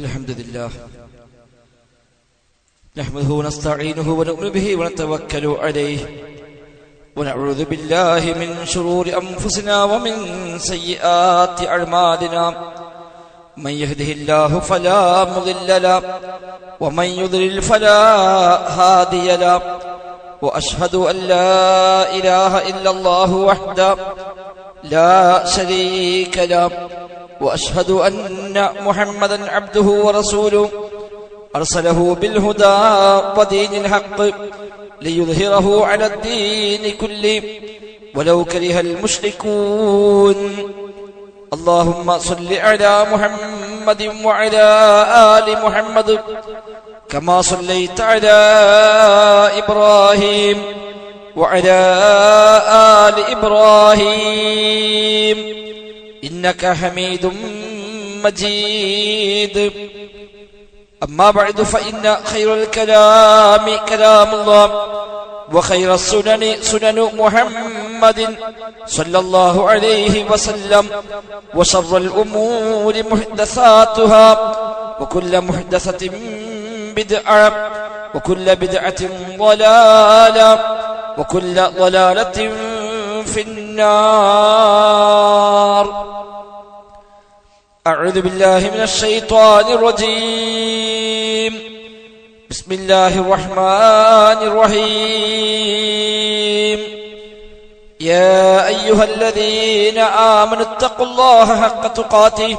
الحمد لله نحمده ونستعينه ونؤمن به ونتوكل عليه ونعوذ بالله من شرور أنفسنا ومن سيئات أعمالنا من يهده الله فلا مضل له ومن يضلل فلا هادي له وأشهد أن لا إله إلا الله وحده لا شريك له وأشهد أن محمدا عبده ورسوله أرسله بالهدى ودين الحق ليظهره على الدين كله ولو كره المشركون اللهم صل على محمد وعلى آل محمد كما صليت على إبراهيم وعلى آل إبراهيم إنك حميد مجيد أما بعد فإن خير الكلام كلام الله وخير السنن سنن محمد صلى الله عليه وسلم وشر الأمور محدثاتها وكل محدثة بدعة وكل بدعة ضلالة وكل ضلالة في النار. أعوذ بالله من الشيطان الرجيم. بسم الله الرحمن الرحيم. يا أيها الذين آمنوا اتقوا الله حق تقاته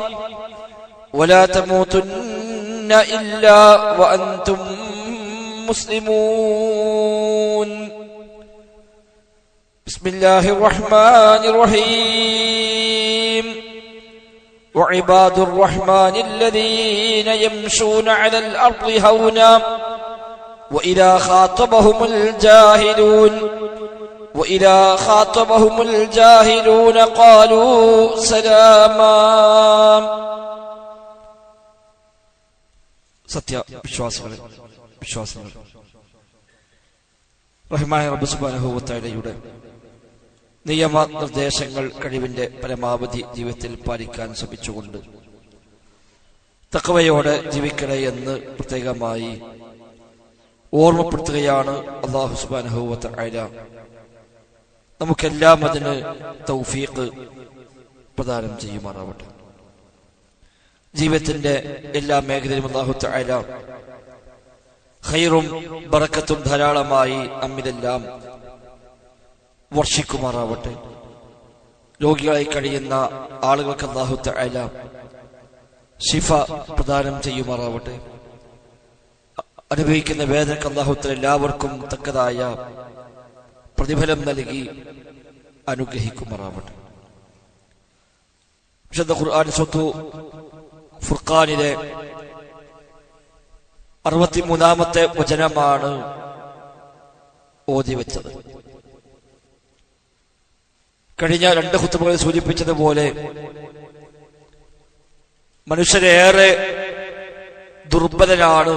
ولا تموتن إلا وأنتم مسلمون. بسم الله الرحمن الرحيم. وعباد الرحمن الذين يمشون على الأرض هونا وإذا خاطبهم الجاهلون قالوا سلاما. സത്യ വിശ്വാസികളെ റഹ്മാനായ റബ്ബ് സുബ്ഹാനഹു വ തആലയുടെ നിയമ നിർദ്ദേശങ്ങൾ കഴിവിന്റെ പരമാവധി ജീവിതത്തിൽ പാലിക്കാൻ ശ്രമിച്ചുകൊണ്ട് തഖ്വയോടെ ജീവിക്കണേ എന്ന് പ്രത്യേകമായി ഓർമ്മപ്പെടുത്തുകയാണ്. അല്ലാഹു സുബ്ഹാനഹു വ തആല നമുക്കെല്ലാം അതിന് തൗഫീഖ് പ്രദാനം ചെയ്യുമാറാവട്ടെ. ജീവിതത്തിന്റെ എല്ലാ മേഖലയിലും അല്ലാഹു തആല ഖൈറും ബറക്കത്തും ധാരാളമായി നമ്മിലെല്ലാം വർഷിക്കുമാറാവട്ടെ. രോഗികളായി കഴിയുന്ന ആളുകൾക്ക് അല്ലാഹു തആല ശിഫ പ്രദാനം ചെയ്യുമാറാവട്ടെ. അനുഭവിക്കുന്ന വേദനക്ക് അല്ലാഹു തആല എല്ലാവർക്കും തക്കതായ പ്രതിഫലം നൽകി അനുഗ്രഹിക്കുമാറാവട്ടെ. വിശുദ്ധ ഖുർആൻ സൂറത്ത് ഫുർഖാനിലെ 63-ാമത്തെ വചനമാണ് ഓതി വെച്ചത്. കഴിഞ്ഞ 2 ഖുതുബകളിൽ സൂചിപ്പിച്ചതുപോലെ മനുഷ്യരേറെ ദുർബലനാണ്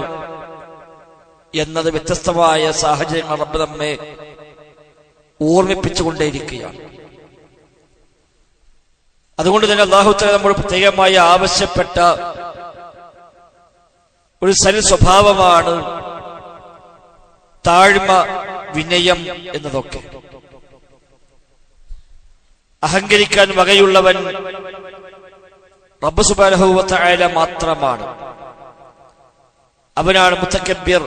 എന്നത് വ്യത്യസ്തമായ സാഹചര്യങ്ങൾ റബ്ബ് നമ്മെ ഓർമ്മിപ്പിച്ചുകൊണ്ടേയിരിക്കുകയാണ്. അതുകൊണ്ട് തന്നെ അല്ലാഹു തആല നമ്മോട് പ്രത്യേകമായി ആവശ്യപ്പെട്ട ഒരു സൽ സ്വഭാവമാണ് താഴ്മ, വിനയം എന്നതൊക്കെ. അഹങ്കരിക്കാൻ വകയുള്ളവൻ റബ്ബ് സുബ്ഹാനഹു വ തആല മാത്രമാണ്. അവനാണ് മുതകബ്ബിർ,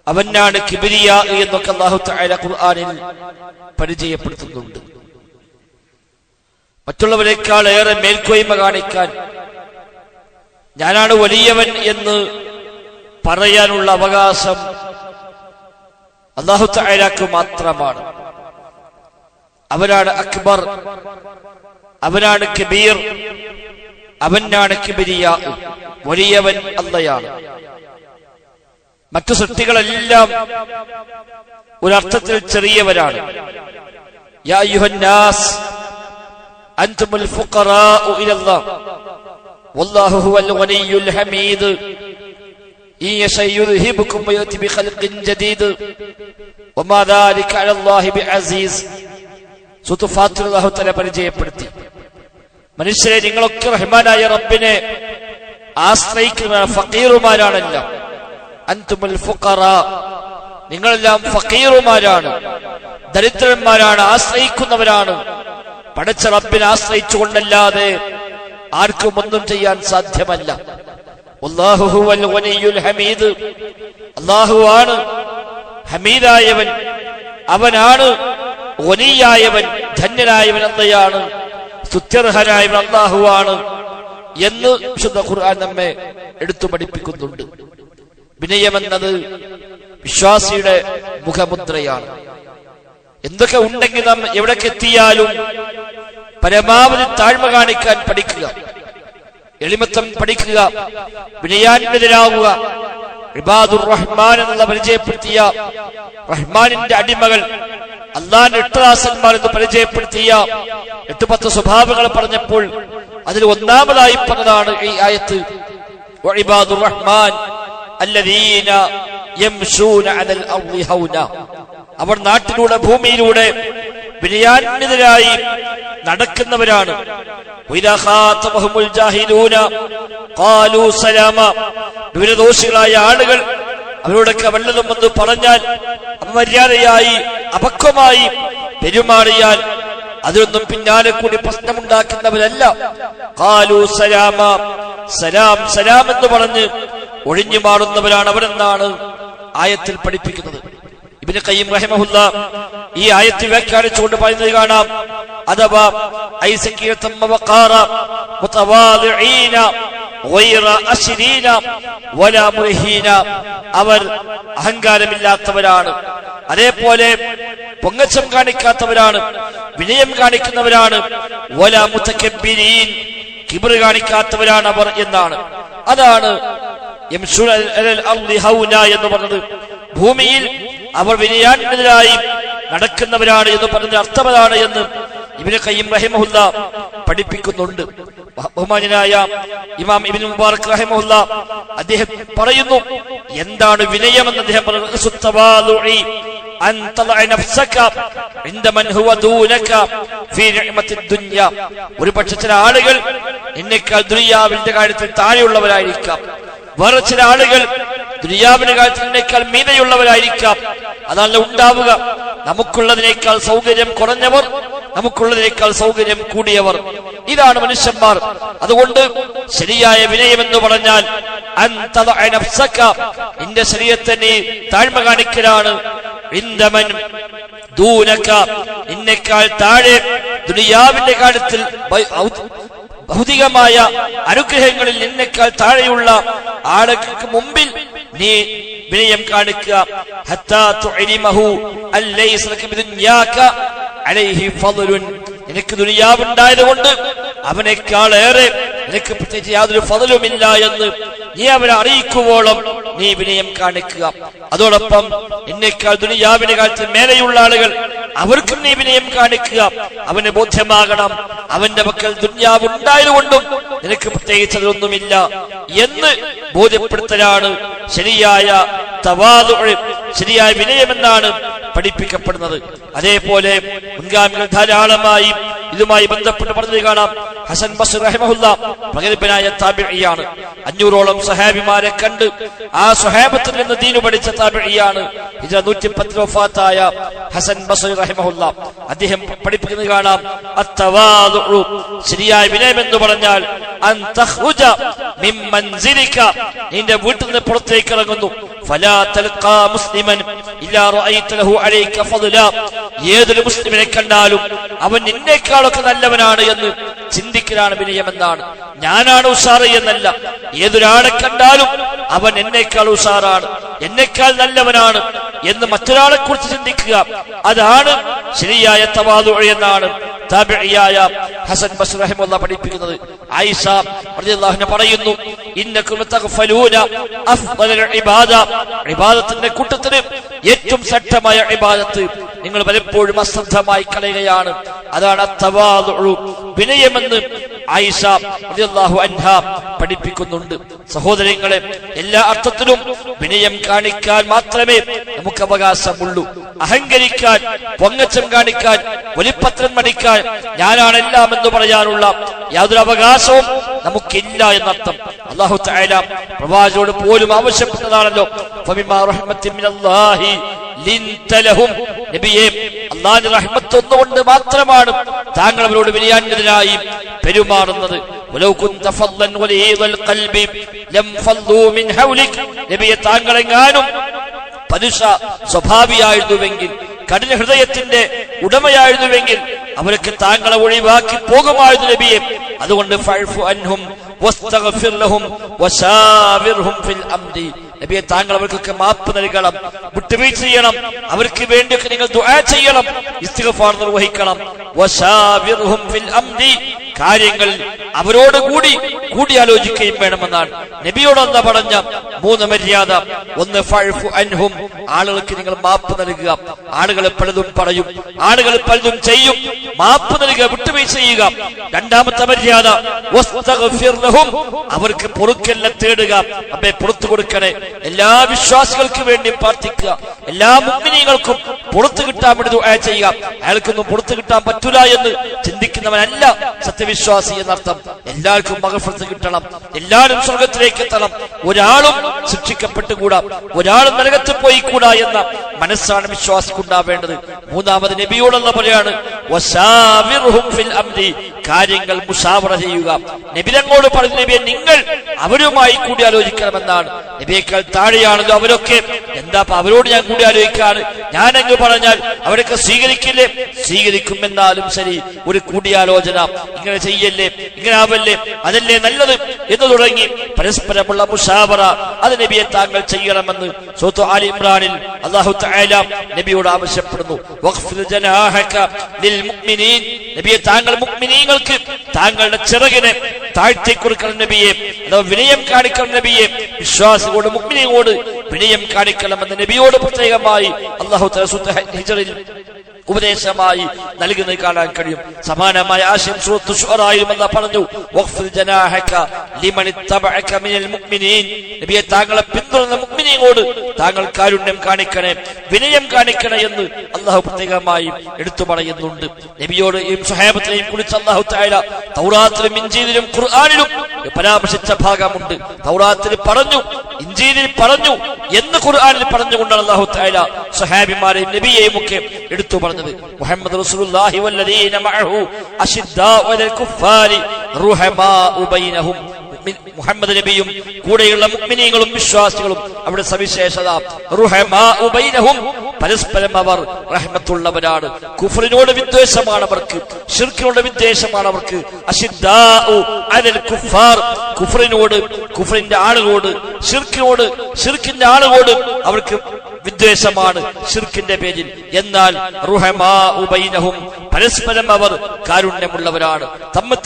അവനാണ് കിബ്രിയാ എന്നൊക്കെ അല്ലാഹു തആല ഖുർആനിൽ പരിചയപ്പെടുത്തുന്നുണ്ട്. മറ്റുള്ളവരെക്കാൾ ഏറെ മേൽക്കോയ്മ കാണിക്കാൻ, ഞാനാണ് വലിയവൻ എന്ന് പറയാനുള്ള അവകാശം അല്ലാഹു തആലക്ക് മാത്രമാണ്. അവനാണ് അക്ബർ, അവനാണ് കബീർ, അവനാണ് കിബ്രിയാ. വലിയവൻ അല്ലാഹയാണ്. മറ്റു സൃഷ്ടികളെല്ലാം ഒരർത്ഥത്തിൽ ചെറിയവരാണ്. യാ അയ്യുഹന്നാസ് അൻതുമുൽ ഫുഖറാഉ ഇലല്ലാഹ് വല്ലാഹു ഹുവൽ ഗനിയ്യുൽ ഹമീദ് ഇൻ യശഅ യുദ്ഹിബുകും വയഅതി ബിഖൽഖിൻ ജദീദ് വമാ ദാലിക അലല്ലാഹി ബിഅസീസ്. സൂറത്ത് ഫാത്തിർ അല്ലാഹു തആല പരിചയപ്പെടുത്തി. മനുഷ്യരെ, നിങ്ങളൊക്കെ റഹ്മാനായ റബ്ബിനെ ആശ്രയിക്കുന്ന ഫഖീറുമാരാണല്ല. അൻതുമുൽ ഫുഖറാ, നിങ്ങളെല്ലാം ഫഖീറുമാരാണ്, ദരിദ്രന്മാരാണ്, ആശ്രയിക്കുന്നവരാണ്. പടച്ച റബ്ബിനെ ആശ്രയിച്ചുകൊണ്ടല്ലാതെ ആർക്കും ഒന്നും ചെയ്യാൻ സാധ്യമല്ല. വല്ലാഹു ഹുവൽ ഗനിയ്യുൽ ഹമീദ്, അല്ലാഹുവാണ് ഹമീദായവൻ, അവനാണ് ഗനിയായവൻ, ധന്യനായവൻ എന്നയാണ്, സ്തുത്യർഹനായവൻ അല്ലാഹുവാണ് എന്ന് വിശുദ്ധ ഖുർആൻ നമ്മെ എടുത്തു പഠിപ്പിക്കുന്നുണ്ട്. വിനയമെന്നത് വിശ്വാസിയുടെ മുഖമുദ്രയാണ്. എന്തൊക്കെ ഉണ്ടെങ്കിൽ നാം എവിടേക്ക് എത്തിയാലും പരമാവധി താഴ്മ കാണിക്കാൻ പഠിക്കുക, എളിമത്തം പഠിക്കുക, വിനയാന്വിതരാകുക. ഇബാദുർ റഹ്മാൻ എന്നുള്ള പരിചയപ്പെടുത്തിയ റഹ്മാനിന്റെ അടിമകൾ, അള്ളാന്റെ ഇഷ്ടദാസന്മാർ എന്ന് പരിചയപ്പെടുത്തിയ 8-10 സ്വഭാവങ്ങൾ പറഞ്ഞപ്പോൾ അതിൽ ഒന്നാമതായി പറഞ്ഞതാണ് ഈ ആയത്ത്. വഇബാദുർ റഹ്മാൻ അല്ലദീന യംശൂന അലൽ അർളി ഹൗന, അവർ നാട്ടിലൂടെ ഭൂമിയിലൂടെ വിനയാന്വിതരായി നടക്കുന്നവരാണ്. വഇദാ ഖാതബഹുൽ ജാഹിലൂന ഖാലൂ സലാമ, വിവരദോഷികളായ ആളുകൾ അവരോടൊക്കെ വല്ലതും എന്ന് പറഞ്ഞാൽ അപമര്യാദയായി അപക്വമായി പെരുമാറിയാൽ അതിലൊന്നും പിന്നാലെ കൂടി പ്രശ്നമുണ്ടാക്കുന്നവരല്ല. ഖാലൂ സലാമ, സലാം സലാം എന്ന് പറഞ്ഞ് ഒഴിഞ്ഞു മാറുന്നവരാണ് അവരെന്നാണ് ആയത്തിൽ പഠിപ്പിക്കുന്നത്. ഇബ്നു ഖയ്യിം റഹിമഹുല്ലാ ഈ ആയത്ത് വ്യാഖ്യാനിച്ചുകൊണ്ട് പറയുന്നത് കാണാം. അഥവാ ഐസകിയതം വഖാറ മുതവാദിഈന ഗൈറ അശ്രീന വലാ മുൽഹീന, അവർ അഹങ്കാരമില്ലാത്തവരാണ്, അതേപോലെ പൊങ്ങച്ചം കാണിക്കാത്തവരാണ്, വിനയം കാണിക്കുന്നവരാണ്. വലാ മുതകബ്ബിരീൻ, കിബ്ർ കാണിക്കാത്തവരാണ് അവർ എന്നാണ്. അതാണ് യംശൂന അലൽ അർളി ഹൗന എന്ന് പറഞ്ഞത്. ഭൂമിയിൽ അവർ വിനയാന്വിതരായി നടക്കുന്നവരാണ് എന്ന് പറഞ്ഞ അർത്ഥമതാണ് എന്ന് ഇബ്നു ഖയ്യിം റഹിമഹുല്ലാ പഠിപ്പിക്കുന്നുണ്ട്. ബഹുമാന്യനായ ഇമാം ഇബ്നു മുബാറക് റഹിമഹുല്ലാ അദ്ദേഹം പറയുന്നു, എന്താണ് വിനയമെന്ന് അദ്ദേഹം പറഞ്ഞു. സുത്തവാദുഇ അൻ തളഅ നഫ്സക ഇൻദ മൻ ഹുവ ദൂനക ഫീ നിഅമത്തി ദുനിയ, ഒരു പക്ഷേ ചില ആളുകൾ നിന്നേക്കാൾ ദുനിയാവിന്റെ കാര്യത്തിൽ താഴെയുള്ളവരായിരിക്കാം, വേറെ ചില ആളുകൾ ദുനിയാവിന്റെ കാര്യത്തിൽ നിന്നേക്കാൾ മീതയുള്ളവരായിരിക്കാം. അതല്ല ഉണ്ടാവുക. നമുക്കുള്ളതിനേക്കാൾ സൗകര്യം കുറഞ്ഞവർ, നമുക്കുള്ളതിനേക്കാൾ സൗകര്യം കൂടിയവർ, ഇതാണ് മനുഷ്യന്മാർ. അതുകൊണ്ട് ശരിയായ വിനയം എന്ന് പറഞ്ഞാൽ അൻ തളഅ നഫ്സക, നിന്റെ ശരീരത്തെ നീ താഴ്മ കാണിക്കലാണ്. ഇൻദമൻ ദൂനക, നിന്നേക്കാൾ താഴെ ദുനിയാവിന്റെ കാര്യത്തിൽ ഭൗതികമായ അനുഗ്രഹങ്ങളിൽ നിന്നേക്കാൾ താഴെയുള്ള ആളുകൾക്ക് മുമ്പിൽ നീ വിനയം കാണിക്കുക. ഹത്താ തുഇലിമഹു അല്ലൈസ ലക ബിദുനിയാക അലൈഹി ഫളലുൻ, നിനക്ക് ദുനിയാവുണ്ടായതുകൊണ്ട് അവനേക്കാളേറെ നിനക്ക് പ്രത്യേകിച്ച് യാതൊരു ഫളലുമില്ല എന്ന് നീ അവനെ അറിയിക്കുവോളം നീ വിനയം കാണിക്കുക. അതോടൊപ്പം നിന്നേക്കാൾ ദുനിയാവിന്റെ കാര്യത്തിൽ മേലെയുള്ള ആളുകൾ, അവർക്കും നീ വിനയം കാണിക്കുക. അവന് ബോധ്യമാകണം അവന്റെ പക്കൽ ദുനിയാവ് ഉണ്ടായതുകൊണ്ടും നിനക്ക് പ്രത്യേകിച്ച് അതൊന്നുമില്ല എന്ന് ബോധ്യപ്പെടുത്തലാണ് ശരിയായ തവാദുഅ്, ശരിയായ വിനയമെന്നാണ് പഠിപ്പിക്കപ്പെടുന്നത്. അതേപോലെ മുൻഗാമികൾ ധാരാളമായി ഇതുമായി ബന്ധപ്പെട്ട് പറഞ്ഞത് കാണാം. ഹസൻ ബസ്രി റഹിമഹുല്ലാ പ്രഗത്ഭനായ താബിഈയാണ്. 500ഓളം സഹാബിമാരെ കണ്ട് ആ സ്വഹാബത്തിൽ നിന്ന് ദീനു പഠിച്ച താബിഈയാണ്. ഹിജ്റ 110 വഫാത്തായ ഹസൻ ബസ്രി റഹിമഹുല്ലാ അദ്ദേഹം പഠിപ്പിക്കുന്നത് കാണാം. അത്തവാദുഉ, ശരിയായ വിനയം എന്ന് പറഞ്ഞാൽ അൻ തഖ്റുജ മിൻ മൻസിലിക, നിന്റെ വീട്ടിൽ നിന്ന് പുറത്തേക്ക് ഇറങ്ങുന്നു. ഫലാ തൽഖാ മുസ്ലിമൻ ഇല്ലാ റഅയ്ത ലഹു അലൈക ഫളലാ, ഏതൊരു മുസ്ലിമിനെ കണ്ടാലും അവൻ നിന്നേക്കാളൊക്കെ നല്ലവനാണ് എന്ന് ചിന്തിക്കലാണ് വിനയമെന്നാണ്. ഞാനാണ് ഉഷാറ് എന്നല്ല, ഏതൊരാളെ കണ്ടാലും അവൻ എന്നേക്കാൾ ഉഷാറാണ്, എന്നേക്കാൾ നല്ലവനാണ് എന്ന് മറ്റൊരാളെ കുറിച്ച് ചിന്തിക്കുക. അതാണ് ശരിയായ തവാദുഅ് എന്നാണ് താബിഈയായ ഹസൻ ബസ്രി റഹിമഹുല്ലാഹ് പഠിപ്പിക്കുന്നത്. ആയിഷ റളിയല്ലാഹു അൻഹ പറയുന്നു, ഇന്നകും തഗ്ഫലൂന അഫ്ളൽ ഇബാദ, ഇബാദത്തിന്റെ കൂട്ടത്തിൽ ഏറ്റവും ശ്രേഷ്ഠമായ ഇബാദത്ത് നിങ്ങൾ പലപ്പോഴും അശ്രദ്ധമായി കളയുകയാണ്. അതാണ് തവാദുഉ, വിനയമെന്ന് ആയിഷ റളിയല്ലാഹു അൻഹ പഠിപ്പിക്കുന്നുണ്ട്. സഹോദരങ്ങളെ, എല്ലാ അർത്ഥത്തിലും വിനയം കാണിക്കാൻ മാത്രമേ നമുക്ക് അവകാശമുള്ളൂ. അഹങ്കരിക്കാൻ, പൊങ്ങച്ചം കാണിക്കാൻ, വലിപ്പത്രം മടിക്കാൻ, ഞാനാണ് എല്ലാം എന്ന് പറയാനുള്ള യാതൊരു അവകാശവും നമുക്കില്ല എന്നർത്ഥം. അല്ലാഹു തആല പ്രവാചകനോട് പോലും ആവശ്യപ്പെട്ടതാണല്ലോ, ഫബിമാ റഹ്മത്തിൻ മിനല്ലാഹി ലിൻത ലഹും. നബിയേ, അല്ലാഹുവിന്റെ റഹ്മത്ത് ഒന്നുകൊണ്ട് മാത്രമാണ് താങ്കൾ അവരോട് വിനയാന്വിതനായി പെരുമാറുന്നത്. വലൗ കുൻത ഫദ്ദൻ വലീദൽ ഖൽബി ലം ഫദ്ദൂ മിൻ ഹൗലിക്. നബിയെ, താങ്കളെങ്ങാനും പരുഷ സ്വഭാവിയായിരുന്നുവെങ്കിൽ, കഠിന ഹൃദയത്തിന്റെ ഉടമയായിരുന്നുവെങ്കിൽ അവർക്ക് താങ്കളെ ഒഴിവാക്കി പോകുമായിരുന്നു നബിയെ. അതുകൊണ്ട് ഫഅഫു അൻഹും വസ്തഗ്ഫിർ ലഹും വശാവിർഹും ഫിൽ അംരി. നബിയെ, താങ്കൾ അവർക്കൊക്കെ മാപ്പ് നൽകണം, വിട്ടുവീഴ്ച ചെയ്യണം, അവർക്ക് വേണ്ടിയൊക്കെ നിങ്ങൾ ദുആ ചെയ്യണം, ഇസ്തിഗ്ഫാർ നിർവഹിക്കണം. വശാവിർഹും ഫിൽ അംരി, കാര്യങ്ങൾ അവരോട് കൂടിയാലോചിക്കുകയും വേണമെന്നാണ് നബിയോടൊന്ന് പറഞ്ഞ 3 മര്യാദ. ഒന്ന്, ഫഅഫു അൻഹും, ആളുകൾക്ക് നിങ്ങൾ മാപ്പ് നൽകുക. ആളുകൾ പലതും പറയും, ആളുകൾ പലതും ചെയ്യും, മാപ്പ് നൽകുക, വിട്ടുവീഴ്ച ചെയ്യുക. രണ്ടാമത്തെ മര്യാദ, വസ്തഗ്ഫിർ ലഹും, അവർക്ക് പൊറുക്കലിനെ തേടുക. അപ്പേ, പുറത്തു കൊടുക്കണേ. എല്ലാ വിശ്വാസികൾക്ക് വേണ്ടി പ്രാർത്ഥിക്കുക, എല്ലാ മുഅ്മിനീങ്ങൾക്കും പുറത്തു കിട്ടാൻ വേണ്ടി ദുആ ചെയ്യുക. അയാൾക്കൊന്നും പുറത്തു കിട്ടാൻ പറ്റൂല എന്ന് ചിന്തിക്കുന്നവനല്ല സത്യവിശ്വാസി എന്നർത്ഥം. എല്ലാവർക്കും മഗ്ഫിറത്ത് കിട്ടണം, എല്ലാവരും സ്വർഗത്തിലേക്ക് എത്തണം, ഒരാളും ശിക്ഷിക്കപ്പെട്ടുകൂടാ, ഒരാളും നരകത്തിൽ പോയിക്കൂടാ എന്ന മനസ്സാണ് വിശ്വാസിക്കുണ്ടാവേണ്ടത്. മൂന്നാമത് നബിയോടുള്ള പറയാണ്, വശാവിർഹും ഫിൽ അംരി, കാര്യങ്ങൾ മുശാവറ ചെയ്യുക. നബി തങ്ങളോട് പറഞ്ഞു, നബിയെ, നിങ്ങൾ അവരുമായി കൂടിയാലോചിക്കണമെന്നാണ്. നബിയേക്കാൾ താഴെയാണല്ലോ അവരൊക്കെ. എന്താ അവരോട് ഞാൻ കൂടിയാലോചിക്കാണ്? ഞാനങ്ങ് പറഞ്ഞാൽ അവരൊക്കെ സ്വീകരിക്കില്ലേ? സ്വീകരിക്കുമെന്നാലും ശരി, ഒരു കൂടിയാലോചന, ഇങ്ങനെ ചെയ്യല്ലേ, ഇങ്ങനെ ആവല്ലേ, അതല്ലേ നല്ലത് എന്ന് തുടങ്ങി പരസ്പരമുള്ള മുശാവറ, അത് നബിയെ താങ്കൾ ചെയ്യണമെന്ന് സൂറത്ത് ആലി ഇംറാനിൽ അല്ലാഹു തആല നബിയോട് ആവശ്യപ്പെടുന്നു. വഖ്ഫിർ ജനാഹക ലിൽ മുഅ്മിനീൻ, നബിയെ, താങ്കൾ മുഅ്മിനീങ്ങൾക്ക് താങ്കളുടെ ചിറകിനെ താഴ്ത്തി കൊടുക്കണം നബിയെ, അഥവാ വിനയം കാണിക്കണം നബിയെ. വിശ്വാസികളോട്, മുഅ്മിനീങ്ങളോട് വിനയം കാണിക്കണമെന്ന് നബിയോട് പ്രത്യേകമായി അല്ലാഹു തആല സൂറത്ത് ഹിജ്റിൽ ഉപദേശമായി നൽകുന്നത് കാണാൻ കഴിയും. സമാനമായ ആശയം സൂറത്ത് ശുഅറായിലും അല്ലാഹു പറഞ്ഞു, വഖ്ഫിർ ജനാഹക ലിമൻ ഇത്തബഅക മിനൽ മുഅ്മിനീൻ, നബിയെ, താങ്കളെ പിന്തുടരുന്ന മുഅ്മിനീങ്ങളോട് താങ്കൾ കാരുണ്യം കാണിക്കണേ, വിനയം കാണിക്കണേ എന്ന് അല്ലാഹു പ്രത്യേകമായി എടുത്തു പറയുന്നുണ്ട്. നബിയോട് ഈ സ്വഹാബത്തിനെയും കുറിച്ച് അല്ലാഹു തആല തൗറാത്തിലും ഇൻജീലിലും ഖുർആനിലും പരാമർശിച്ച ഭാഗമുണ്ട്. തൗറാത്തിൽ പറഞ്ഞു, ഇൻജീലിൽ പറഞ്ഞു എന്ന് ഖുർആനിൽ പറഞ്ഞുകൊണ്ടാണ് അല്ലാഹു തആല സ്വഹാബിമാരെയും നബിയെയും ഒക്കെ എടുത്തു പറഞ്ഞത്. മുഹമ്മദ് റസൂലുള്ളാഹി വല്ലദീന മഅഹു അശിദ്ദാഉ അലൽ കുഫാരി റുഹമാഉ ബൈനഹും. മുഹമ്മദ് നബിയും കൂടെയുള്ള മുഅ്മിനീങ്ങളും വിശ്വാസികളും അവിടെ സവിശേഷത, റുഹമാഉ ബൈനഹും, പരസ്പരം അവർ റഹ്മത്തുള്ളവരാണ്. കുഫറിനോട് വിദ്വേഷമാണ് അവർക്ക്, ശിർക്കിനോട് വിദ്വേഷമാണ് അവർക്ക്. അശിദ്ദാഉ അലൽ കുഫാർ, കുഫറിനോട്, കുഫറിന്റെ ആളുകളോട്, ശിർക്കിനോട്, ശിർക്കിന്റെ ആളുകളോട് അവർക്ക് വിദ്വേഷമാണ് ശിർക്കിന്റെ പേരിൽ. എന്നാൽ റുഹമാഉ ബൈനഹും, പരസ്പരം അവർ കാരുണ്യമുള്ളവരാണ്,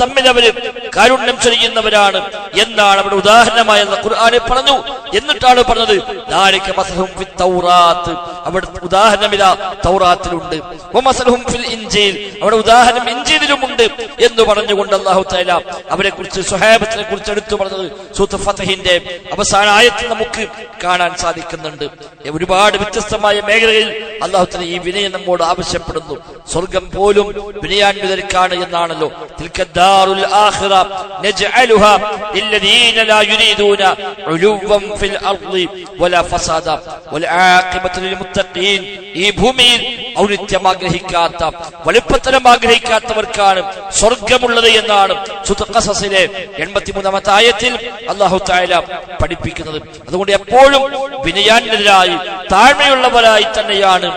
തമ്മിൽ അവര് കാരുണ്യം ചൊരിയുന്നവരാണ് എന്നാണ് അവിടെ ഉദാഹരണമായി ഖുർആനിൽ പറഞ്ഞു. എന്നിട്ടാണ് പറഞ്ഞത്, ദാലിക മസലുഹും ഫിത് തൗറാത്ത്, അവിടെ ഉദാഹരണമിതാ തൗറാത്തിലുണ്ട്. വമസലുഹും ഫിൽ ഇൻജീൽ, അവിടെ ഉദാഹരണം ഇൻജീലിലുമുണ്ട് എന്ന് പറഞ്ഞുകൊണ്ട് അല്ലാഹു തആല അവരെ കുറിച്ച്, സ്വഹാബത്തിനെ കുറിച്ച് എടുത്തു പറഞ്ഞത് സൂറത്ത് ഫത്ഹിന്റെ അവസാന ആയത്തിൽ നമുക്ക് കാണാൻ സാധിക്കുന്നുണ്ട്. ഒരുപാട് വ്യത്യസ്തമായ മേഖലകളിൽ അല്ലാഹു തആല ഈ വിനയം നമ്മോട് ആവശ്യപ്പെടുന്നു. സ്വർഗം പോലും വിനയാന്വിതർക്കാണ് എന്നാണല്ലോ. തിൽക്കദ്ദാറുൽ ആഖിറ നജ്അലുഹാ ലില്ലദീന ലാ യുരീദൂന ഉലുവൻ ഫിൽ അർളി വലാ ഫസാദ വൽ ആഖിബത്തു ലിൽ മുത്തഖീൻ. ഈ ഭൂമിയിൽ ഔന്നിത്യം ആഗ്രഹിക്കാത്ത, വലുപ്പത്തരം ആഗ്രഹിക്കാത്തവർക്കാണ് സ്വർഗമുള്ളത് എന്നാണ് സൂറത്തുൽ ഖസസിലെ 83-ാമത്തെ ആയത്തിൽ അല്ലാഹു തആല പഠിപ്പിക്കുന്നത്. അതുകൊണ്ട് എപ്പോഴും വിനയാന്വിതരായി, താഴ്മയുള്ളവരായി തന്നെയാണ്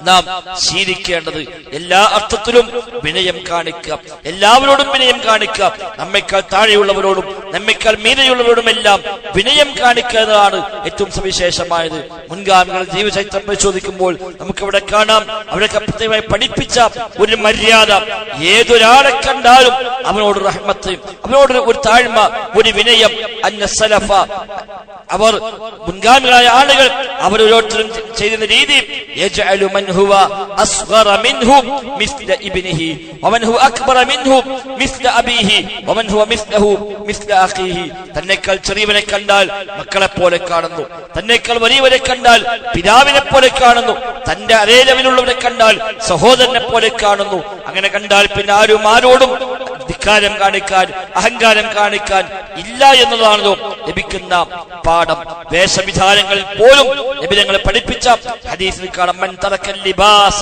നാം ശീലിക്കേണ്ടത്. എല്ലാ അർത്ഥത്തിലും വിനയം കാണിക്കുക, എല്ലാവരോടും വിനയം കാണിക്കുക. നമ്മേക്കാൾ താഴെയുള്ളവരോടും നമ്മേക്കാൾ മീതെയുള്ളവരോടുമെല്ലാം വിനയം കാണിക്കുക എന്നതാണ് ഏറ്റവും സവിശേഷമായത്. മുൻഗാമികൾ ജീവചരിത്രം പരിശോധിക്കുമ്പോൾ നമുക്കവിടെ കാണാം, അവരൊക്കെ പ്രത്യേകമായി പഠിപ്പിച്ച ഒരു മര്യാദ. ഏതൊരാളെ കണ്ടാലും അവനോട് റഹ്മത്ത്, അവനോട് ഒരു താഴ്മ, ഒരു വിനയം. അന്ന സലഫ, അവർ മുൻഗാമികളായ ആളുകൾ അവരോരോരുത്തരും ചെയ്യുന്ന രീതി, യജ്അലു മൻ ഹുവ അസ്ഗറ മിൻഹു മിസ്ല ഇബ്നിഹി വമൻ ഹുവ അക്ബറ മിൻഹു മിസ്ല അബീഹി വമൻ ഹുവ മിസ്ലഹു മിസ്ല അഖീഹി. തന്നേക്കാൾ ചെറിയവനെ കണ്ടാൽ മക്കളെ പോലെ കാണുന്നു, തന്നേക്കാൾ വലിയവരെ കണ്ടാൽ പിതാവിനെ പോലെ കാണുന്നു, തന്റെ അതേ ലെവലുള്ളവരെ കണ്ടാൽ സഹോദരനെ പോലെ കാണുന്നു. അങ്ങനെ കണ്ടാൽ പിന്നെ ആരോടും ധിക്കാരം കാണിക്കാൻ, അഹങ്കാരം കാണിക്കാൻ ഇല്ല എന്നതാണല്ലോ ലഭിക്കുന്ന പാഠം. വേഷവിധാനങ്ങളിൽ പോലും നബി തങ്ങളെ പഠിപ്പിച്ച ഹദീസിൽ കാണാം, മൻ തറക്കൽ ലിബാസ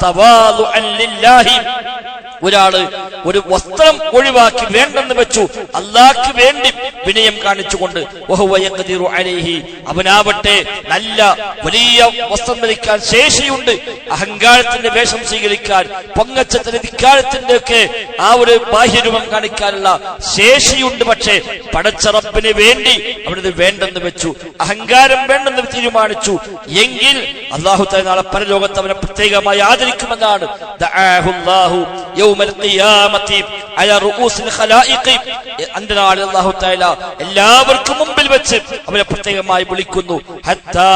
തവാദുഅൻ ലില്ലാഹി, ഒരാള് ഒരു വസ്ത്രം ഒഴിവാക്കി വേണ്ടെന്ന് വെച്ചു അല്ലാഹ്ക്ക് വേണ്ടി വിനയം കാണിച്ചുകൊണ്ട്, വഹുവ യഖ്ദിറു അലൈഹി, അവനാവട്ടെ നല്ല വലിയ വസ്ത്രം ധരിക്കാൻ ശേഷിയുണ്ട്, അഹങ്കാരത്തിന്റെ വേഷം സ്വീകരിക്കാൻ, പൊങ്ങച്ചത്തിന്റെ ധിക്കാരത്തിന്റെ ഒക്കെ ആ ഒരു ബാഹ്യരൂപം കാണിക്കാനുള്ള ശേഷിയുണ്ട്. പക്ഷേ പടച്ച റബ്ബിന് വേണ്ടി അവിടുന്ന് വേണ്ടെന്ന് വെച്ചു, അഹങ്കാരം വേണ്ടെന്ന് തീരുമാനിച്ചു എങ്കിൽ അല്ലാഹു തആല നാളെ പരലോകത്ത് അവനെ പ്രത്യേകമായി ആദരിക്കുമെന്നാണ്. ദഅഅഹുല്ലാഹു യൗമൽ ഖിയാമത്തി അലാ റൂസിൽ ഖലായിഖി, അന്ത്യനാളിൽ അല്ലാഹു തആല എല്ലാവർക്കും മുമ്പിൽ വെച്ച് അവനെ പ്രത്യേകമായി വിളിക്കുന്നു. ഹത്താ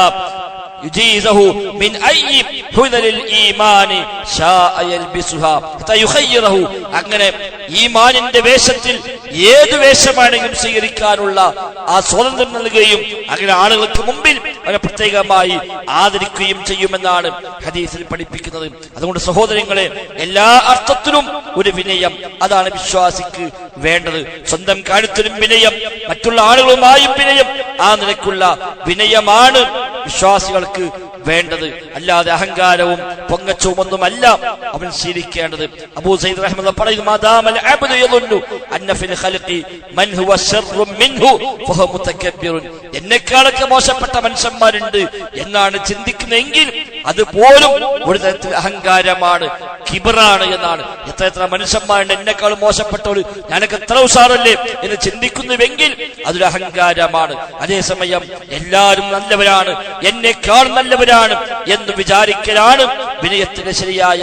യുജീസഹു മിൻ അയ്യി ഹുദലിൽ ഈമാനി ശാഅ യൽബിസുഹാ ഹത്താ യുഖയ്യിറഹു, അങ്ങനെ ഈമാനിന്റെ വേഷത്തിൽ ഏത് വേഷമാണെങ്കിലും സ്വീകരിക്കാനുള്ള ആ സ്വാതന്ത്ര്യം നൽകുകയും അങ്ങനെ ആളുകൾക്ക് മുമ്പിൽ അവരെ പ്രത്യേകമായി ആദരിക്കുകയും ചെയ്യുമെന്നാണ് ഹദീസിൽ പഠിപ്പിക്കുന്നത്. അതുകൊണ്ട് സഹോദരങ്ങളെ, എല്ലാ അർത്ഥത്തിലും ഒരു വിനയം, അതാണ് വിശ്വാസിക്ക് വേണ്ടത്. സ്വന്തം കാര്യത്തിലും വിനയം, മറ്റുള്ള ആളുകളുമായും വിനയം, ആ നിലയ്ക്കുള്ള വിനയമാണ് വിശ്വാസികൾക്ക് വേണ്ടത്. അല്ലാതെ അഹങ്കാരവും പൊങ്ങച്ചവും ഒന്നുമല്ല അവൻ ശീലിക്കേണ്ടത്. അബൂ സയ്യിദ് റഹ്മത്തുള്ളാഹി പറയുന്നു, മാദാമൽ അബ്ദു യദുന്നു അന്ന ഫിൽ ഖൽഖി മൻ ഹുവ ശർറു മിൻഹു ഫഹു മുതകബ്ബിറുൻ, എന്നെക്കാളൊക്കെ മോശപ്പെട്ട മനുഷ്യന്മാരുണ്ട് എന്നാണ് ചിന്തിക്കുന്നതെങ്കിൽ അതുപോലും ഒരു തരത്തിൽ അഹങ്കാരമാണ്, കിബറാണ് എന്നാണ്. എത്ര മനുഷ്യന്മാരുണ്ട് എന്നെക്കാളും മോശപ്പെട്ടവർ, ഞാനൊക്കെ എത്ര ഉഷാറല്ലേ എന്ന് ചിന്തിക്കുന്നുവെങ്കിൽ അതൊരു അഹങ്കാരമാണ്. അതേസമയം എല്ലാവരും നല്ലവരാണ്, എന്നെക്കാൾ നല്ലവരാണ് എന്ന് വിചാരിക്കലാണ് വിനയത്തിന്റെ ശരിയായ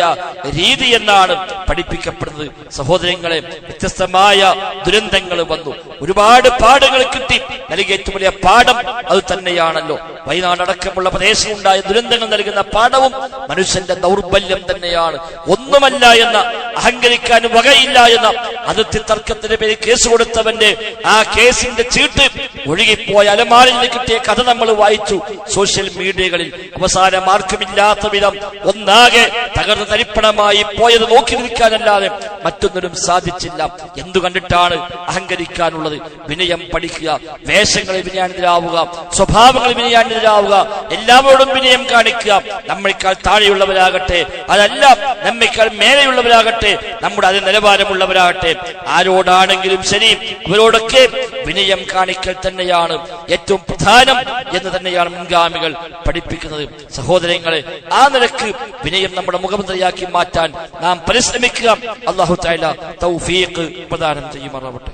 രീതി എന്നാണ് പഠിപ്പിക്കപ്പെടുന്നത്. സഹോദരങ്ങളെ, വ്യത്യസ്തമായ ദുരന്തങ്ങൾ വന്നു, ഒരുപാട് പാഠങ്ങൾ കിട്ടി. നൽകിയ ഏറ്റവും വലിയ പാഠം അത് തന്നെയാണല്ലോ വയനാടടക്കമുള്ള പ്രദേശമുണ്ടായ ദുരന്തങ്ങൾ നൽകുന്ന പാഠവും മനുഷ്യന്റെ ദൗർബല്യം തന്നെയാണ്. ഒന്നുമല്ല എന്ന, അഹങ്കരിക്കാൻ വകയില്ല എന്ന അതിർത്തി തർക്കത്തിന്റെ പേരിൽ കേസ് കൊടുത്തവന്റെ ആ കേസിന്റെ ചീട്ട് ഒഴുകിപ്പോയ അലമാരിൽ നിന്ന് കിട്ടിയ കഥ നമ്മൾ വായിച്ചു സോഷ്യൽ മീഡിയകളിൽ. അവസാനം ആർക്കുമില്ലാത്ത വിധം ഒന്നാകെ തകർന്ന് തരിപ്പണമായി പോയത് നോക്കി നിൽക്കാനല്ലാതെ മറ്റൊന്നിനും സാധിച്ചില്ല. എന്തു കണ്ടിട്ടാണ് അഹങ്കരിക്കാനുള്ളത്? വിനയം പഠിക്കുക, വേഷങ്ങളിൽ വിനയാനിതരാവുക, സ്വഭാവങ്ങളിൽ വിനയാനിതരാവുക, എല്ലാവരോടും വിനയം കാണിക്കുക. നമ്മേക്കാൾ താഴെയുള്ളവരാകട്ടെ, അതല്ല നമ്മേക്കാൾ മേലെയുള്ളവരാകട്ടെ, നമ്മുടെ അതേ നിലവാരമുള്ളവരാകട്ടെ, ആരോടാണെങ്കിലും ശരി ഇവരോടൊക്കെ വിനയം കാണിക്കൽ തന്നെയാണ് ഏറ്റവും പ്രധാനം എന്ന് തന്നെയാണ് മുൻഗാമികൾ പഠിപ്പിക്കുന്നത്. സഹോദരങ്ങളെ, ആ നിലക്ക് വിനയം നമ്മുടെ മുഖമുദ്രയാക്കി മാറ്റാൻ നാം പരിശ്രമിക്കുക. അല്ലാഹു തആല തൗഫീഖ് പ്രദാനം ചെയ്യുമാറാവട്ടെ.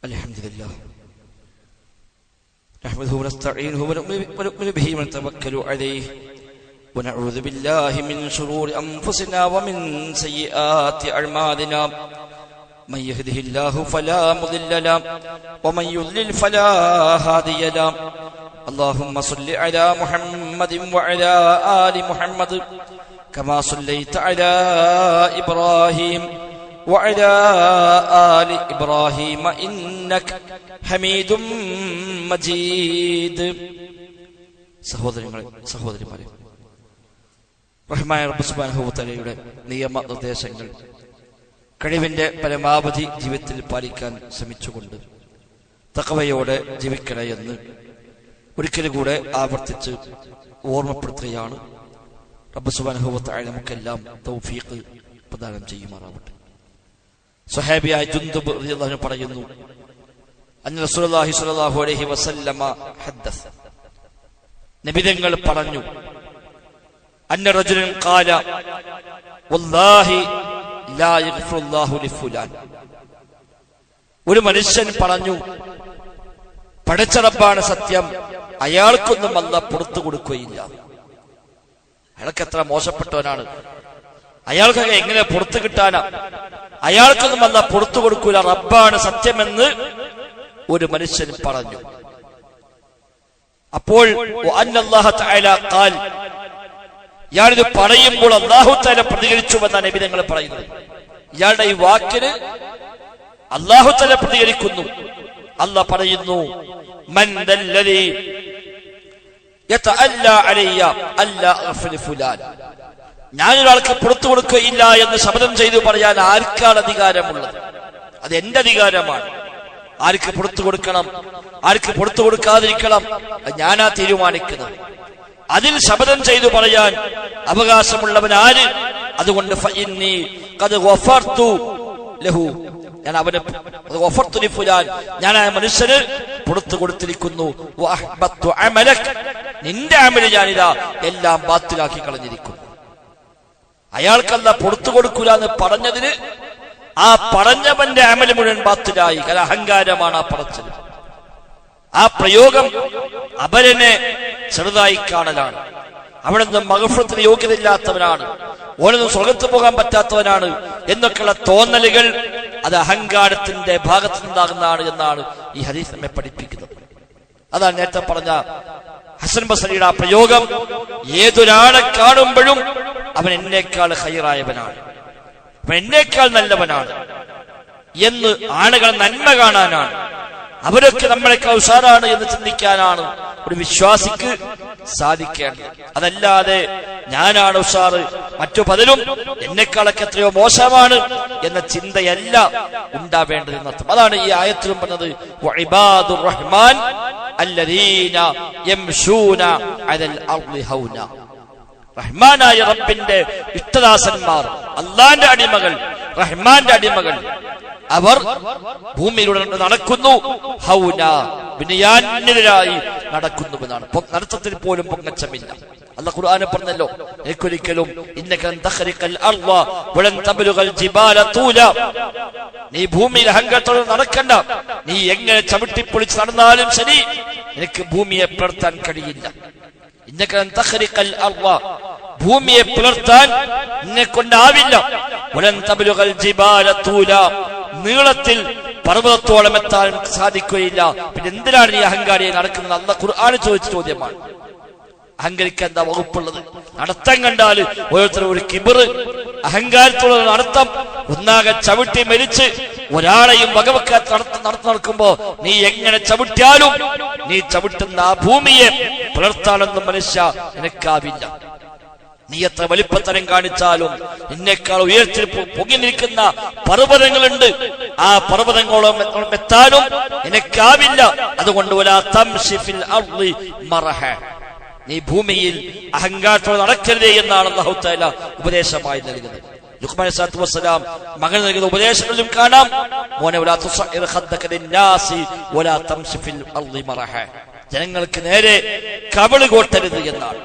അൽഹംദുലില്ലാഹ് നഹ്മദുഹു വനസ്തഈനുഹു വനു'മിനു ബിഹി വനതവക്കലു അലൈഹി ونعوذ بالله من شرور أنفسنا ومن سيئات أعمالنا من يهده الله فلا مضل له ومن يضلل فلا هادي له اللهم صل على محمد وعلى آل محمد كما صليت على إبراهيم وعلى آل إبراهيم إنك حميد مجيد. സഹോദരിമാരെ, റഹ്മാനായ റബ്ബ് സുബ്ഹാനഹു വ തആലയുടെ നിയമനിർദ്ദേശങ്ങൾ കഴിവിന്റെ പരമാവധി ജീവിതത്തിൽ പാലിക്കാൻ ശ്രമിച്ചുകൊണ്ട് തഖ്വയോടെ ജീവിക്കണേ എന്ന് ഒരിക്കലും കൂടെ ആവർത്തിച്ച് ഓർമ്മപ്പെടുത്തുകയാണ്. റബ്ബ് സുബ്ഹാനഹു വ തആല നമുക്കെല്ലാം തൗഫീഖ് പ്രദാനം ചെയ്യുമാറാവട്ടെ. സ്വഹാബിയായ ജുന്ദുബ് റളിയല്ലാഹു അൻഹു പറയുന്നു, അന്ന റസൂലുള്ളാഹി സ്വല്ലല്ലാഹു അലൈഹി വസല്ലമ ഹദ്ദസ, നബിതങ്ങൾ പറഞ്ഞു, അന്ന റജുലൻ ഖാല വല്ലാഹി ലാ യഗ്ഫിറുല്ലാഹു ലിഫുലാൻ, ഒരു മനുഷ്യൻ പറഞ്ഞു, പടച്ച റബ്ബാണ് സത്യം, അയാൾക്കൊന്നും അല്ലാഹ് പുറത്തു കൊടുക്കുകയില്ല. അയാൾക്ക് എത്ര മോശപ്പെട്ടവനാണ്, അയാൾക്കൊക്കെ എങ്ങനെ പുറത്തു കിട്ടാനാ? അയാൾക്കൊന്നും അല്ലാഹ് പുറത്തു കൊടുക്കൂല, റബ്ബാണ് സത്യമെന്ന് ഒരു മനുഷ്യൻ പറഞ്ഞു. അപ്പോൾ അന്നല്ലാഹു തആല ഖാൽ, ഇയാളിത് പറയുമ്പോൾ അല്ലാഹു തആല പ്രതികരിച്ചുവെന്നാണ് നബി തങ്ങൾ പറയുന്നത്. ഇയാളുടെ ഈ വാക്കിന് അല്ലാഹു തആല പ്രതികരിക്കുന്നു. അല്ലാഹ് പറയുന്നു, മൻ ദല്ലദി യതഅല്ല അലയ്യ അല്ലാ അഗ്ഫിർ ഫുലാൻ. ഞാനൊരാൾക്ക് പുറത്തു കൊടുക്കുകയില്ല എന്ന് ശപഥം ചെയ്തു പറയാൻ ആർക്കാണ് അധികാരമുള്ളത്? അത് എന്റെ അധികാരമാണ്. ആർക്ക് പുറത്തു കൊടുക്കണം, ആർക്ക് പുറത്തു കൊടുക്കാതിരിക്കണം, ഞാനാ തീരുമാനിക്കുന്നത്. അതിൽ ശപഥം ചെയ്തു പറയാൻ അവകാശമുള്ളവൻ ആര്? അതുകൊണ്ട് ഫഇന്നി ഖദ് ഗഫർതു ലഹു, ഞാൻ അവനെ ഗഫർതു ലിഫുലാൻ, ഞാൻ ആ മനുഷ്യന് പുറത്തു കൊടുത്തിരിക്കുന്നു. വഅഹ്ബത്തു അമലക്, നിന്റെ അമല് ഞാനിതാ എല്ലാം ബാത്തിലാക്കി കളഞ്ഞിരിക്കുന്നു. അയാൾക്കല്ല പുറത്തു കൊടുക്കൂല എന്ന് പറഞ്ഞതിന് ആ പറഞ്ഞവന്റെ അമല് മുഴുവൻ ബാത്തിലായി. കാരണം അഹങ്കാരമാണ് ആ പറച്ചത്. ആ പ്രയോഗം അപരനെ ചെറുതായി കാണലാണ്. അവിടെ നിന്ന് മഗ്ഫിറത്തിന് യോഗ്യതയില്ലാത്തവനാണ്, ഓനൊന്നും സ്വർഗത്ത് പോകാൻ പറ്റാത്തവനാണ് എന്നൊക്കെയുള്ള തോന്നലുകൾ അത് അഹങ്കാരത്തിന്റെ ഭാഗത്തു നിന്നാകുന്നതാണ് എന്നാണ് ഈ ഹദീസ് നമ്മെ പഠിപ്പിക്കുന്നത്. അതാണ് നേരത്തെ പറഞ്ഞ ഹസൻ ബസരിയുടെ ആ പ്രയോഗം. ഏതൊരാളെ കാണുമ്പോഴും അവൻ എന്നേക്കാൾ ഖൈറായവനാണ്, അവൻ എന്നേക്കാൾ നല്ലവനാണ് എന്ന് ആളുകൾ നന്മ കാണാനാണ്, അവരൊക്കെ നമ്മളെക്കാൾ ഉഷാറാണ് എന്ന് ചിന്തിക്കാനാണ് ഒരു വിശ്വാസിക്ക് സാധിക്കേണ്ടത്. അതല്ലാതെ ഞാനാണ് ഉഷാറ്, മറ്റു പലരും എന്നെക്കാളൊക്കെ എത്രയോ മോശമാണ് എന്ന ചിന്തയല്ല ഉണ്ടാവേണ്ടത് എന്നർത്ഥം. അതാണ് ഈ ആയത്തിലും പറഞ്ഞത്, വഇബാദുർ റഹ്മാൻ അല്ലദീന യംശൂന അലൽ അർളി ഹൗന. റഹ്മാനായ റബ്ബിന്റെ ഇഷ്ടദാസന്മാർ, അല്ലാഹുവിന്റെ അടിമകൾ, റഹ്മാന്റെ അടിമകൾ, അവർ ഭൂമിയിലൂടെ നടക്കുന്നു ഹൗന, വിനയാന്യരായി നടക്കുന്നുവെന്നാണ്. നടത്തത്തിൽ പോലും പൊങ്ങച്ചമില്ല. അല്ലാഹു ഖുർആനിൽ പറഞ്ഞല്ലോ, എനിക്കൊരിക്കലും ഇന്നക ലൻ തഖ്രിഖൽ അർള വലൻ തബ്ലുഗൽ ജിബാല തൂല, നീ ഭൂമിയിൽ അഹങ്കാരത്തോടെ നടക്കണ്ട, നീ എങ്ങനെ ചവിട്ടിപ്പൊളിച്ച് നടന്നാലും ശരി എനിക്ക് ഭൂമിയെ പിളർത്താൻ കഴിയില്ല. ഇന്നക ലൻ തഖ്രിഖൽ അർള, ഭൂമിയെ പിളർത്താൻ നിന്നെ കൊണ്ടാവില്ല. വലൻ തബ്ലുഗൽ ജിബാല തൂല, നീളത്തിൽ പർവ്വതത്തോളം എത്താൻ സാധിക്കുകയില്ല. പിന്നെ എന്തിനാണ് ഈ അഹങ്കാരിയെ നടക്കുന്നത്? അല്ലാഹു ഖുർആനിൽ ചോദിച്ച ചോദ്യമാണ്. അഹങ്കരിക്കാൻ എന്താ വകുപ്പുള്ളത്? നടത്തം കണ്ടാൽ ഓരോരുത്തരും ഒരു കിബിർ, അഹങ്കാരത്തോടെ നടത്തം, ഒന്നാകെ ചവിട്ടി മരിച്ച് ഒരാളെയും വകവെക്കാത്ത നടക്കുമ്പോ നീ എങ്ങനെ ചവിട്ടിയാലും നീ ചവിട്ടുന്ന ആ ഭൂമിയെ പുലർത്താനൊന്നും മനുഷ്യ നിനക്കാവില്ല. നീ എത്ര വലിപ്പത്തരം കാണിച്ചാലും നിന്നേക്കാൾ ഉയർത്തിൽ പൊങ്ങി നിൽക്കുന്ന പർവ്വതങ്ങളുണ്ട്, ആ പർവ്വതങ്ങളോളം എത്താനും നിനക്കാവില്ല. അതുകൊണ്ട് വലാ തംശി ഫിൽ അർളി മറഹ, നീ ഭൂമിയിൽ അഹങ്കാരത്തോടെ നടക്കരുതേ എന്നാണ് അല്ലാഹു തആല ഉപദേശമായി നൽകുന്നത്. ലുഖ്മാൻ അലൈഹി വസല്ലം മകൻ നൽകുന്ന ഉപദേശങ്ങളിലും കാണാം, മോനെ വലാ തുസഇർ ഖദ്ദക ലിന്നാസി വലാ തംശി ഫിൽ അർളി മറഹ, ജനങ്ങൾക്ക് നേരെ കവിള് കോട്ടരുത് എന്നാണ്.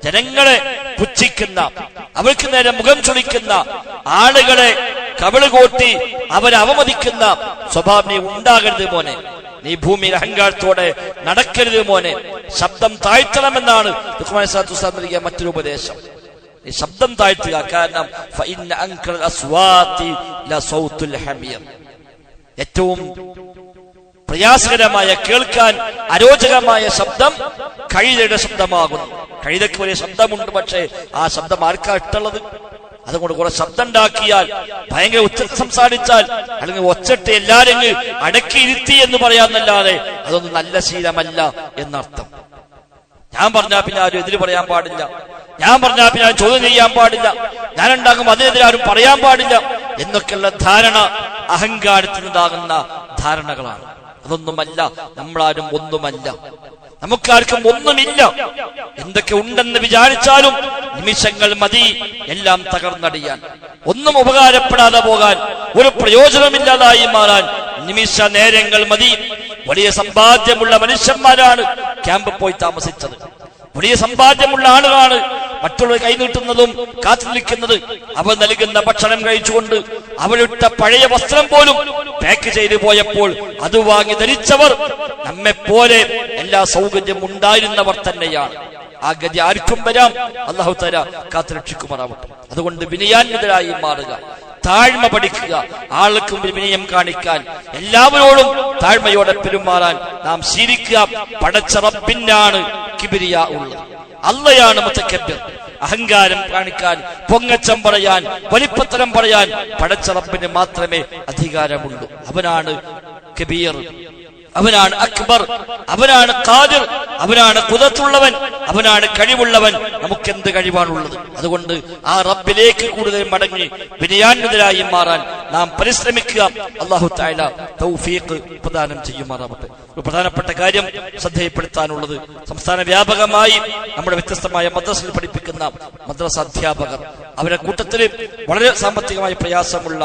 ജനങ്ങളെ പുച്ഛിക്കുന്ന, അവർക്ക് നേരെ മുഖം ചുളിക്കുന്ന ആളുകളെ കവിള് കോട്ടി അവരെ അവമതിക്കുന്ന സ്വഭാവം നീ ഉണ്ടാകരുത് മോനെ, നീ ഭൂമിയിൽ അഹങ്കാരത്തോടെ നടക്കരുത് മോനെ, ശബ്ദം താഴ്ത്തണമെന്നാണ് ലുഖ്മാൻ നൽകിയ മറ്റൊരു ഉപദേശം. ഈ ശബ്ദം താഴ്ത്തുക, കാരണം ഫഇന്ന അൻകറൽ അസ്വാതി ലസൗത്തുൽ ഹമീർ, ഏറ്റവും പ്രയാസകരമായ, കേൾക്കാൻ അരോചകമായ ശബ്ദം കഴുതയുടെ ശബ്ദമാകുന്നു. കഴുതയ്ക്ക് വലിയ ശബ്ദമുണ്ട്, പക്ഷേ ആ ശബ്ദം ആർക്കാ ഇട്ടുള്ളത്? അതുകൊണ്ട് കുറെ ശബ്ദം ഉണ്ടാക്കിയാൽ, ഭയങ്കര ഉച്ചത്തിൽ സംസാരിച്ചാൽ, അല്ലെങ്കിൽ ഒച്ചട്ട് എല്ലാരും അടക്കിയിരുത്തി എന്ന് പറയാന്നല്ലാതെ അതൊന്നും നല്ല ശീലമല്ല എന്നർത്ഥം. ഞാൻ പറഞ്ഞാൽ പിന്നെ ആരും എതിര് പറയാൻ പാടില്ല, ഞാൻ പറഞ്ഞാൽ പിന്നെ ആരും ചോദ്യം ചെയ്യാൻ പാടില്ല, ഞാൻ ഉണ്ടാകും അതിനെതിരെ ആരും പറയാൻ പാടില്ല എന്നൊക്കെയുള്ള ധാരണ അഹങ്കാരത്തിനുണ്ടാകുന്ന ധാരണകളാണ്. അതൊന്നുമല്ല, നമ്മളാരും ഒന്നുമല്ല, നമുക്കാർക്കും ഒന്നുമില്ല. എന്തൊക്കെ ഉണ്ടെന്ന് വിചാരിച്ചാലും നിമിഷങ്ങൾ മതി എല്ലാം തകർന്നടിയാൻ, ഒന്നും ഉപകാരപ്പെടാതെ പോകാൻ, ഒരു പ്രയോജനമില്ലാതായി മാറാൻ നിമിഷ നേരങ്ങൾ മതി. വലിയ സമ്പാദ്യമുള്ള മനുഷ്യന്മാരാണ് ക്യാമ്പിൽ പോയി താമസിച്ചത്, വലിയ സമ്പാദ്യമുള്ള ആളുകളാണ് മറ്റുള്ളവർ കൈനീട്ടുന്നതും കാത്തു നിൽക്കുന്നത്. അവർ നൽകുന്ന ഭക്ഷണം കഴിച്ചുകൊണ്ട് അവരിട്ട പഴയ വസ്ത്രം പോലും പാക്ക് ചെയ്തു പോയപ്പോൾ അത് വാങ്ങി ധരിച്ചവർ നമ്മെപ്പോലെ എല്ലാ സൗകര്യം ഉണ്ടായിരുന്നവർ തന്നെയാണ്. ആ ഗതി ആർക്കും വരാം, അല്ലാഹു തആല കാത്തുരക്ഷിക്കുമാറാവട്ടെ. അതുകൊണ്ട് വിനയാന്വിതരായി മാറുക, താഴ്മ പഠിക്കുക, ആൾക്കും വിനയം കാണിക്കാൻ, എല്ലാവരോടും താഴ്മയോടെ പെരുമാറാൻ നാം ശീലിക്കുക. പടച്ച റബ്ബിനാണ് കിബ്രിയ ഉള്ളത്, അള്ളയാണ് മുതക്കബ്ബിർ. അഹങ്കാരം കാണിക്കാൻ, പൊങ്ങച്ചം പറയാൻ, വലിപ്പത്തരം പറയാൻ പടച്ച റബ്ബിന് മാത്രമേ അധികാരമുള്ളൂ. അവനാണ് കബീർ, അവനാണ് അക്ബർ, അവനാണ് ഖാദിർ, അവനാണ് ഖുദറത്തുള്ളവൻ, അവനാണ് കഴിവുള്ളവൻ. നമുക്കെന്ത് കഴിവാണുള്ളത്? അതുകൊണ്ട് ആ റബ്ബിലേക്ക് കൂടുതൽ മടങ്ങി വിനയാന്വിതരായി മാറാൻ നാം പരിശ്രമിക്കുക. അല്ലാഹു തആല തൗഫീഖ് പ്രദാനം ചെയ്യുമാറാവട്ടെ. ഒരു പ്രധാനപ്പെട്ട കാര്യം ശ്രദ്ധയിൽപ്പെടുത്താനുള്ളത്, സംസ്ഥാന വ്യാപകമായി നമ്മുടെ വ്യത്യസ്തമായ മദ്രസയിൽ പഠിപ്പിക്കുന്ന മദ്രസ അധ്യാപകർ, അവരുടെ കൂട്ടത്തിൽ വളരെ സാമ്പത്തികമായി പ്രയാസമുള്ള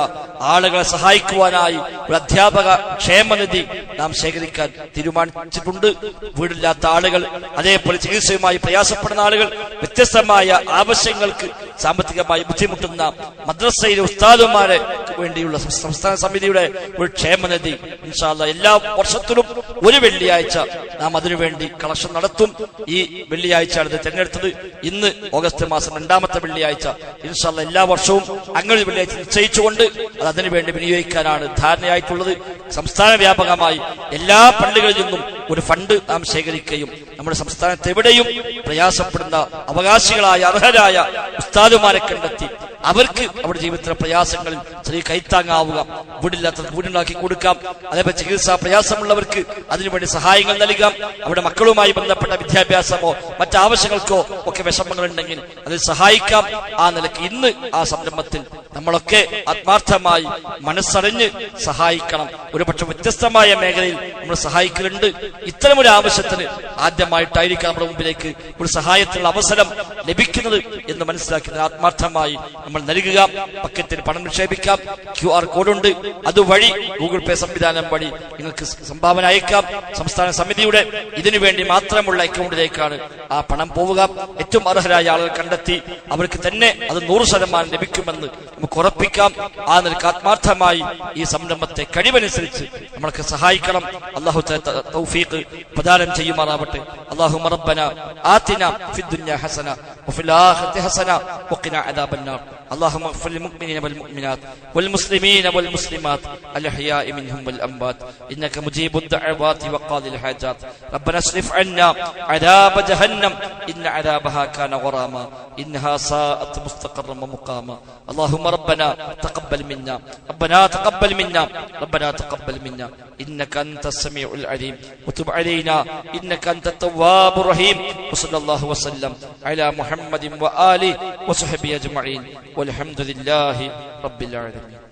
ആളുകളെ സഹായിക്കുവാനായി ഒരു അധ്യാപക ക്ഷേമനിധി നാം ശേഖരിക്കാൻ തീരുമാനിച്ചിട്ടുണ്ട്. വീടില്ലാത്ത ആളുകൾ, അതേപോലെ ചികിത്സയുമായി പ്രയാസപ്പെടുന്ന ആളുകൾ, വ്യത്യസ്തമായ ആവശ്യങ്ങൾക്ക് സാമ്പത്തികമായി ബുദ്ധിമുട്ടുന്ന മദ്രസയിലെ ഉസ്താദുമാരെ വേണ്ടിയുള്ള സംസ്ഥാന സമിതിയുടെ ഒരു ക്ഷേമനിധി ഇൻഷാ അല്ലാഹ് എല്ലാ വർഷത്തിലും ഒരു വെള്ളിയാഴ്ച നാം അതിനുവേണ്ടി കളക്ഷൻ നടത്തും. ഈ വെള്ളിയാഴ്ചയാണ് ഇത് തെരഞ്ഞെടുത്തത്. ഇന്ന് ഓഗസ്റ്റ് മാസം 2ാമത്തെ വെള്ളിയാഴ്ച. ഇൻഷാ അല്ലാഹ് എല്ലാ വർഷവും അങ്ങനെ വെള്ളിയാഴ്ച നിശ്ചയിച്ചുകൊണ്ട് അത് അതിനുവേണ്ടി വിനിയോഗിക്കാനാണ് ധാരണയായിട്ടുള്ളത്. സംസ്ഥാന വ്യാപകമായി എല്ലാ പള്ളികളിൽ നിന്നും ഒരു ഫണ്ട് നാം ശേഖരിക്കുകയും നമ്മുടെ സംസ്ഥാനത്ത് എവിടെയും പ്രയാസപ്പെടുന്ന അവകാശികളായ അർഹരായ ഉസ്താദുമാരെ കണ്ടെത്തി അവർക്ക് അവരുടെ ജീവിതത്തിലെ പ്രയാസങ്ങളിൽ ചെറിയ കൈത്താങ്ങാവുക, വീടില്ലാത്തവർക്ക് വീടുണ്ടാക്കി കൊടുക്കാം, അതേപോലെ ചികിത്സാ പ്രയാസമുള്ളവർക്ക് അതിനുവേണ്ടി സഹായങ്ങൾ നൽകാം, അവരുടെ മക്കളുമായി ബന്ധപ്പെട്ട വിദ്യാഭ്യാസമോ മറ്റാവശ്യങ്ങൾക്കോ ഒക്കെ വിഷമങ്ങളുണ്ടെങ്കിൽ അതിൽ സഹായിക്കാം. ആ നിലയ്ക്ക് ഇന്ന് ആ സംരംഭത്തിൽ നമ്മളൊക്കെ ആത്മാർത്ഥമായി മനസ്സറിഞ്ഞ് സഹായിക്കണം. ഒരുപക്ഷെ വ്യത്യസ്തമായ മേഖലയിൽ നമ്മൾ സഹായിക്കലുണ്ട്. ഇത്തരമൊരു ആവശ്യത്തിന് ആദ്യമായിട്ടായിരിക്കും നമ്മുടെ മുമ്പിലേക്ക് ഒരു സഹായത്തിനുള്ള അവസരം ലഭിക്കുന്നത് എന്ന് മനസ്സിലാക്കുന്നത് ആത്മാർത്ഥമായി നമ്മൾ നൽകുക. പക്കത്തിൽ പണം നിക്ഷേപിക്കാം, QR കോഡുണ്ട്, അതുവഴി ഗൂഗിൾ പേ സംവിധാനം വഴി നിങ്ങൾക്ക് സംഭാവന അയക്കാം. സംസ്ഥാന സമിതിയുടെ ഇതിനു വേണ്ടി മാത്രമുള്ള അക്കൗണ്ടിലേക്കാണ് ആ പണം പോവുക. ഏറ്റവും അർഹരായ ആളുകൾ കണ്ടെത്തി അവർക്ക് തന്നെ അത് 100% ലഭിക്കുമെന്ന് നമുക്ക് ഉറപ്പിക്കാം. ആ നിലക്ക് ആത്മാർത്ഥമായി ഈ സംരംഭത്തെ കഴിവനുസരിച്ച് നമ്മൾക്ക് സഹായിക്കണം. അല്ലാഹു തൗഫീഖ് പ്രദാനം ചെയ്യുമാറാവട്ടെ. അല്ലാഹുമ്മ റബ്ബനാ ആതിനാ ഫിദ്ദുനിയ ഹസന വഫിൽ ആഖിറതി ഹസന വഖിനാ അദാബന്നാർ. اللهم اغفر للمؤمنين والمؤمنات والمسلمين والمسلمات الأحياء منهم والأموات إنك مجيب الدعوات وقاضي الحاجات. ربنا اصرف عنا عذاب جهنم إن عذابها كان غراما إنها ساءت مستقرا ومقاما. اللهم ربنا تقبل منا، ربنا تقبل منا، ربنا تقبل منا إنك أنت السميع العليم وتب علينا إنك أنت التواب الرحيم. وصلى الله وسلم على محمد وآله وصحبه أجمعين والحمد لله رب العالمين.